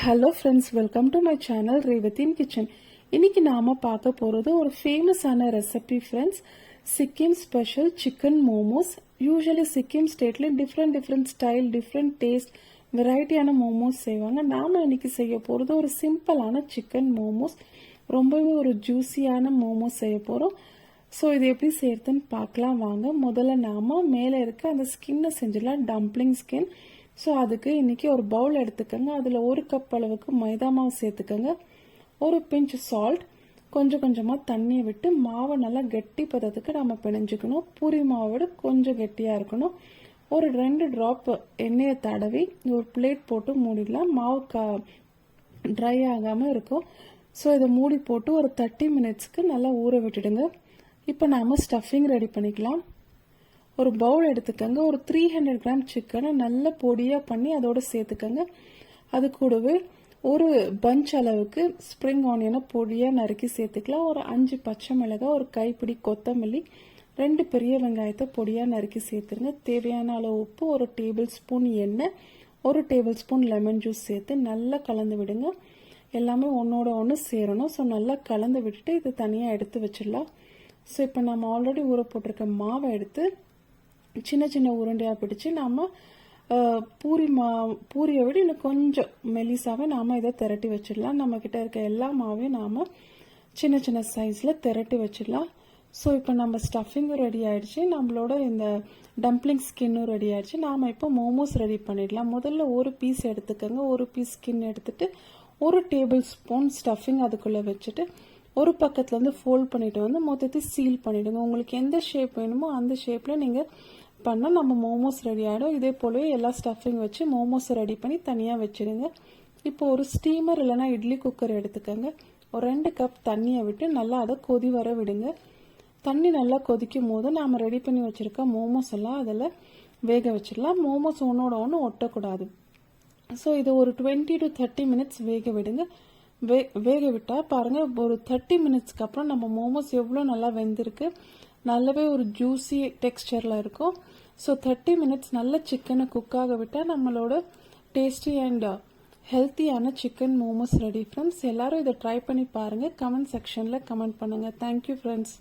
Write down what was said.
Hello friends, welcome to my channel ரேவதியின் kitchen. இன்னைக்கு நாம பார்க்க போறது ஒரு ஃபேமஸான recipe friends. Sikkim special chicken momos. Usually Sikkim ஸ்டேட்ல டிஃப்ரெண்ட் ஸ்டைல், டிஃப்ரெண்ட் டேஸ்ட், வெரைட்டியான மோமோஸ் செய்வாங்க. நாம இன்னைக்கு செய்ய போறது ஒரு சிம்பிளான சிக்கன் மோமோஸ். ரொம்பவே ஒரு ஜூஸியான மோமோஸ் செய்ய போறோம். ஸோ இது எப்படி செய்யறதுன்னு பார்க்கலாம் வாங்க. முதல்ல நாம மேலே இருக்க அந்த ஸ்கின்னை செஞ்சிடலாம், டம்ப்ளிங் ஸ்கின். ஸோ அதுக்கு இன்றைக்கி ஒரு பவுல் எடுத்துக்கோங்க. அதில் 1 கப் அளவுக்கு மைதா மாவு சேர்த்துக்கோங்க. ஒரு பிஞ்ச் சால்ட், கொஞ்சம் கொஞ்சமாக தண்ணியை விட்டு மாவை நல்லா கெட்டி பதத்துக்கு நம்ம பிணைஞ்சிக்கணும். பூரி மாவை விட கொஞ்சம் கெட்டியாக இருக்கணும். ஒரு 2 ட்ராப் எண்ணெயை தடவி ஒரு பிளேட் போட்டு மூடிடலாம். மாவு ட்ரை ஆகாமல் இருக்கும். ஸோ இதை மூடி போட்டு ஒரு 30 மினிட்ஸ்க்கு நல்லா ஊற விட்டுடுங்க. இப்போ நாம் ஸ்டஃபிங் ரெடி பண்ணிக்கலாம். ஒரு பவுல் எடுத்துக்கோங்க. ஒரு 300 கிராம் சிக்கனை நல்ல பொடியாக பண்ணி அதோட சேர்த்துக்கோங்க. அது கூடவே ஒரு பஞ்ச் அளவுக்கு ஸ்ப்ரிங் ஆனியனை பொடியாக நறுக்கி சேர்த்துக்கலாம். ஒரு 5 பச்சை மிளகாய், ஒரு கைப்பிடி கொத்தமல்லி, 2 பெரிய வெங்காயத்தை பொடியாக நறுக்கி சேர்த்துருங்க. தேவையான அளவு உப்பு, ஒரு டேபிள் ஸ்பூன் எண்ணெய், ஒரு டேபிள் ஸ்பூன் லெமன் ஜூஸ் சேர்த்து நல்லா கலந்து விடுங்க. எல்லாமே ஒன்றோட ஒன்று சேரணும். ஸோ நல்லா கலந்து விட்டுட்டு இது தனியாக எடுத்து வச்சிடலாம். ஸோ இப்போ நம்ம ஆல்ரெடி ஊற போட்டிருக்க மாவை எடுத்து சின்ன சின்ன உருண்டையாக பிடிச்சி நாம் பூரியை விட இன்னும் கொஞ்சம் மெலிசாவே நாம் இதை திரட்டி வச்சிடலாம். நம்மக்கிட்ட இருக்க எல்லா மாவையும் நாம் சின்ன சின்ன சைஸில் திரட்டி வச்சிடலாம். ஸோ இப்போ நம்ம ஸ்டஃபிங்கும் ரெடி ஆகிடுச்சு, நம்மளோட இந்த டம்ப்ளிங் ஸ்கின்னும் ரெடி ஆகிடுச்சு. நாம் இப்போ மோமோஸ் ரெடி பண்ணிடலாம். முதல்ல ஒரு பீஸ் எடுத்துக்கோங்க. ஒரு பீஸ் ஸ்கின் எடுத்துட்டு ஒரு டேபிள் ஸ்பூன் ஸ்டஃபிங் அதுக்குள்ளே வச்சுட்டு ஒரு பக்கத்துலேருந்து ஃபோல்ட் பண்ணிட்டு வந்து மொத்தத்தையும் சீல் பண்ணிவிடுங்க. உங்களுக்கு எந்த ஷேப் வேணுமோ அந்த ஷேப்பில் நீங்கள் பண்ணால் நம்ம மோமோஸ் ரெடி ஆகிடும். இதே போலவே எல்லா ஸ்டஃபிங் வச்சு மோமோஸை ரெடி பண்ணி தனியாக வச்சுடுங்க. இப்போ ஒரு ஸ்டீமர் இல்லைனா இட்லி குக்கர் எடுத்துக்கோங்க. ஒரு 2 கப் தண்ணியை விட்டு நல்லா அதை கொதி வர விடுங்க. தண்ணி நல்லா கொதிக்கும் போது நாம் ரெடி பண்ணி வச்சுருக்க மோமோஸ் எல்லாம் அதில் வேக வச்சிடலாம். மோமோஸ் ஒன்றோட ஒன்று ஒட்டக்கூடாது. ஸோ இது ஒரு 20 to 30 மினிட்ஸ் வேக விடுங்க. வேக விட்டால் பாருங்கள், ஒரு 30 மினிட்ஸ்க்கு அப்புறம் நம்ம மோமோஸ் எவ்வளோ நல்லா வெந்திருக்கு. நல்லாவே ஒரு ஜூஸி டெக்ஸ்டரில் இருக்கும். ஸோ 30 மினிட்ஸ் நல்ல சிக்கனை குக்காக விட்டால் நம்மளோட டேஸ்டி அண்ட் ஹெல்த்தியான சிக்கன் மோமோஸ் ரெடி ஃப்ரெண்ட்ஸ். எல்லாரும் இதை ட்ரை பண்ணி பாருங்கள். கமெண்ட் செக்ஷனில் கமெண்ட் பண்ணுங்கள். Thank you friends.